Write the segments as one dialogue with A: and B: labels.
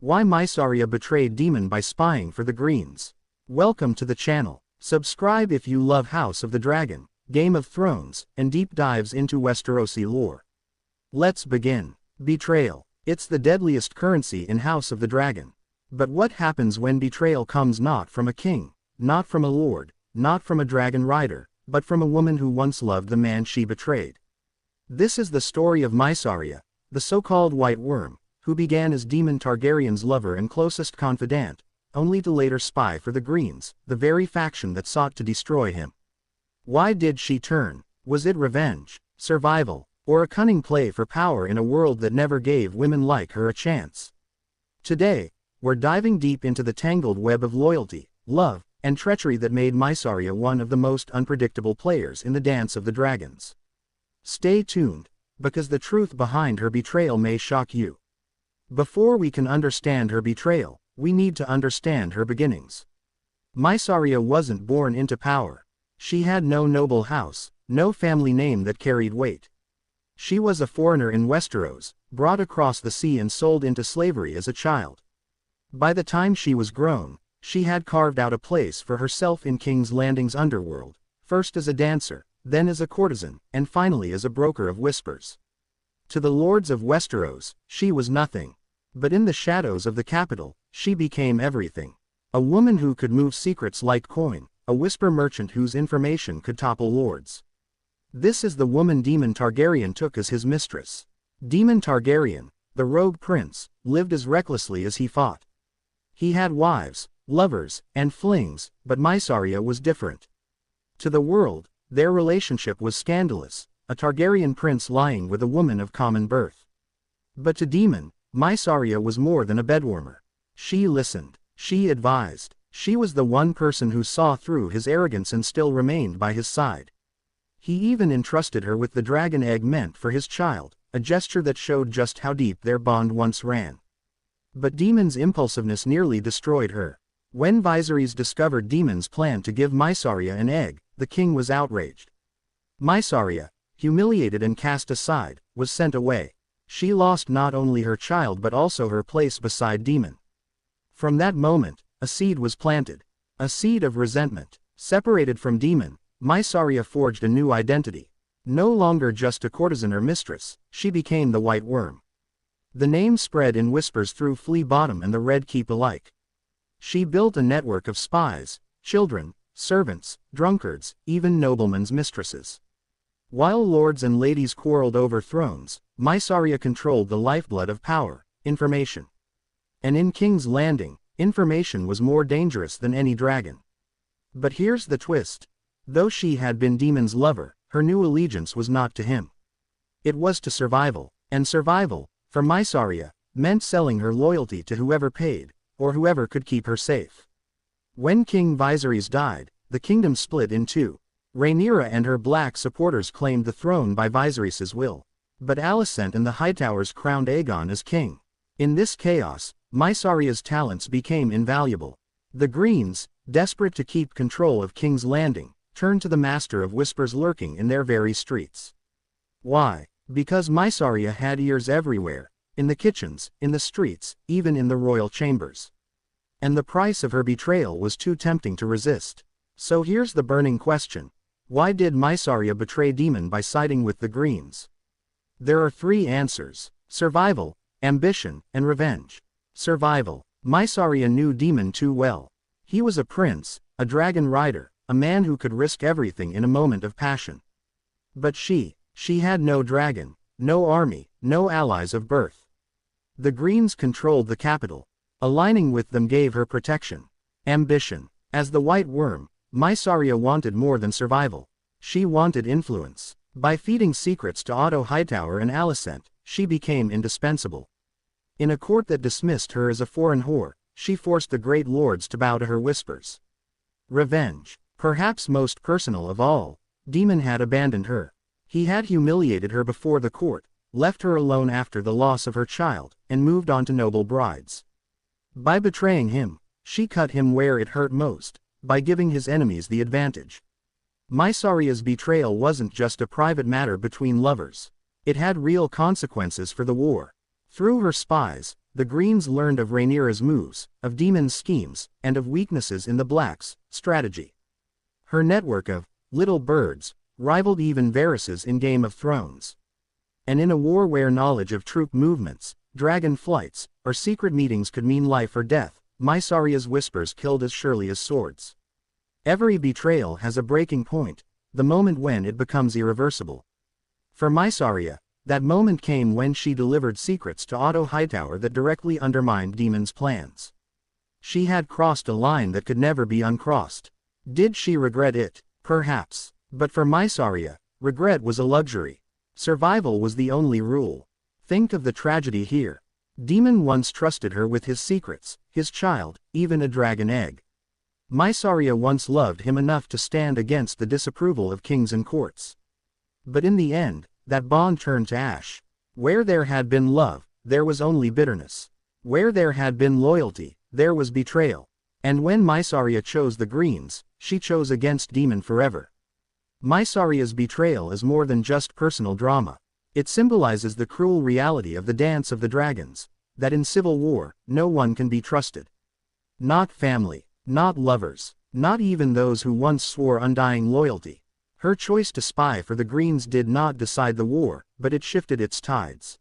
A: Why Mysaria betrayed Daemon by spying for the Greens. Welcome to the channel. Subscribe if you love House of the Dragon, Game of Thrones, and deep dives into Westerosi lore. Let's begin. Betrayal. It's the deadliest currency in House of the Dragon. But what happens when betrayal comes not from a king, not from a lord, not from a dragon rider, but from a woman who once loved the man she betrayed? This is the story of Mysaria, the so-called White Worm, who began as Daemon Targaryen's lover and closest confidant, only to later spy for the Greens, the very faction that sought to destroy him. Why did she turn? Was it revenge, survival, or a cunning play for power in a world that never gave women like her a chance? Today, we're diving deep into the tangled web of loyalty, love, and treachery that made Mysaria one of the most unpredictable players in the Dance of the Dragons. Stay tuned, because the truth behind her betrayal may shock you. Before we can understand her betrayal, we need to understand her beginnings. Mysaria wasn't born into power. She had no noble house, no family name that carried weight. She was a foreigner in Westeros, brought across the sea and sold into slavery as a child. By the time she was grown, she had carved out a place for herself in King's Landing's underworld, first as a dancer, then as a courtesan, and finally as a broker of whispers. To the lords of Westeros, she was nothing. But in the shadows of the capital, she became everything. A woman who could move secrets like coin, a whisper merchant whose information could topple lords. This is the woman Daemon Targaryen took as his mistress. Daemon Targaryen, the rogue prince, lived as recklessly as he fought. He had wives, lovers, and flings, but Mysaria was different. To the world, their relationship was scandalous, a Targaryen prince lying with a woman of common birth. But to Daemon, Mysaria was more than a bedwarmer. She listened, she advised, she was the one person who saw through his arrogance and still remained by his side. He even entrusted her with the dragon egg meant for his child, a gesture that showed just how deep their bond once ran. But Daemon's impulsiveness nearly destroyed her. When Viserys discovered Daemon's plan to give Mysaria an egg, the king was outraged. Mysaria, humiliated and cast aside, was sent away. She lost not only her child but also her place beside Daemon. From that moment, a seed was planted. A seed of resentment. Separated from Daemon, Mysaria forged a new identity. No longer just a courtesan or mistress, she became the White Worm. The name spread in whispers through Flea Bottom and the Red Keep alike. She built a network of spies, children, servants, drunkards, even noblemen's mistresses. While lords and ladies quarreled over thrones, Mysaria controlled the lifeblood of power, information. And in King's Landing, information was more dangerous than any dragon. But here's the twist. Though she had been Daemon's lover, her new allegiance was not to him. It was to survival, and survival, for Mysaria, meant selling her loyalty to whoever paid, or whoever could keep her safe. When King Viserys died, the kingdom split in two. Rhaenyra and her black supporters claimed the throne by Viserys's will. But Alicent and the Hightowers crowned Aegon as king. In this chaos, Mysaria's talents became invaluable. The Greens, desperate to keep control of King's Landing, turned to the master of whispers lurking in their very streets. Why? Because Mysaria had ears everywhere, in the kitchens, in the streets, even in the royal chambers. And the price of her betrayal was too tempting to resist. So here's the burning question. Why did Mysaria betray Daemon by siding with the Greens? There are three answers: survival, ambition, and revenge. Survival. Mysaria knew Daemon too well. He was a prince, a dragon rider, a man who could risk everything in a moment of passion. But she had no dragon, no army, no allies of birth. The Greens controlled the capital. Aligning with them gave her protection. Ambition. As the White Worm, Mysaria wanted more than survival. She wanted influence. By feeding secrets to Otto Hightower and Alicent, she became indispensable. In a court that dismissed her as a foreign whore, she forced the great lords to bow to her whispers. Revenge. Perhaps most personal of all, Daemon had abandoned her. He had humiliated her before the court, left her alone after the loss of her child, and moved on to noble brides. By betraying him, she cut him where it hurt most, by giving his enemies the advantage. Mysaria's betrayal wasn't just a private matter between lovers. It had real consequences for the war. Through her spies, the Greens learned of Rhaenyra's moves, of Daemon's schemes, and of weaknesses in the Blacks' strategy. Her network of little birds rivaled even Varys's in Game of Thrones. And in a war where knowledge of troop movements, dragon flights, or secret meetings could mean life or death, Mysaria's whispers killed as surely as swords. Every betrayal has a breaking point, the moment when it becomes irreversible. For Mysaria, that moment came when she delivered secrets to Otto Hightower that directly undermined Daemon's plans. She had crossed a line that could never be uncrossed. Did she regret it? Perhaps. But for Mysaria, regret was a luxury. Survival was the only rule. Think of the tragedy here. Daemon once trusted her with his secrets, his child, even a dragon egg. Mysaria once loved him enough to stand against the disapproval of kings and courts. But in the end, that bond turned to ash. Where there had been love, there was only bitterness. Where there had been loyalty, there was betrayal. And when Mysaria chose the Greens, she chose against Daemon forever. Mysaria's betrayal is more than just personal drama. It symbolizes the cruel reality of the dance of the dragons, that in civil war, no one can be trusted. Not family, not lovers, not even those who once swore undying loyalty. Her choice to spy for the Greens did not decide the war, but it shifted its tides.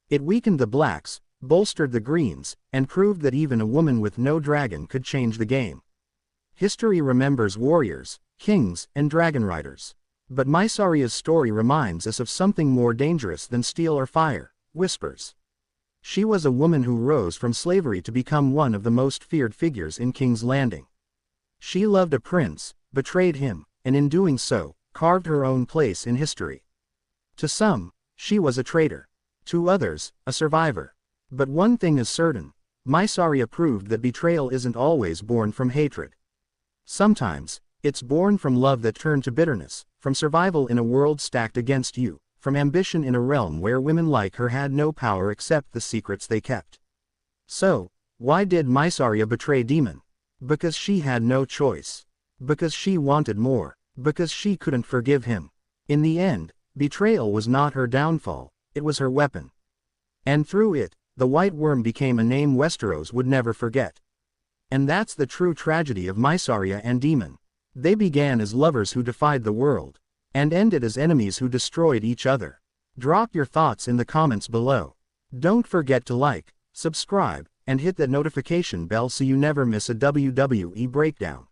A: It weakened the Blacks, bolstered the Greens, and proved that even a woman with no dragon could change the game. History remembers warriors, kings, and dragon riders. But Mysaria's story reminds us of something more dangerous than steel or fire: whispers. She was a woman who rose from slavery to become one of the most feared figures in King's Landing. She loved a prince, betrayed him, and in doing so, carved her own place in history. To some, she was a traitor. To others, a survivor. But one thing is certain: Mysaria proved that betrayal isn't always born from hatred. Sometimes, it's born from love that turned to bitterness, from survival in a world stacked against you, from ambition in a realm where women like her had no power except the secrets they kept. So, why did Mysaria betray Daemon? Because she had no choice. Because she wanted more. Because she couldn't forgive him. In the end, betrayal was not her downfall, it was her weapon. And through it, the White Worm became a name Westeros would never forget. And that's the true tragedy of Mysaria and Daemon. They began as lovers who defied the world, and ended as enemies who destroyed each other. Drop your thoughts in the comments below. Don't forget to like, subscribe, and hit that notification bell so you never miss a WWE breakdown.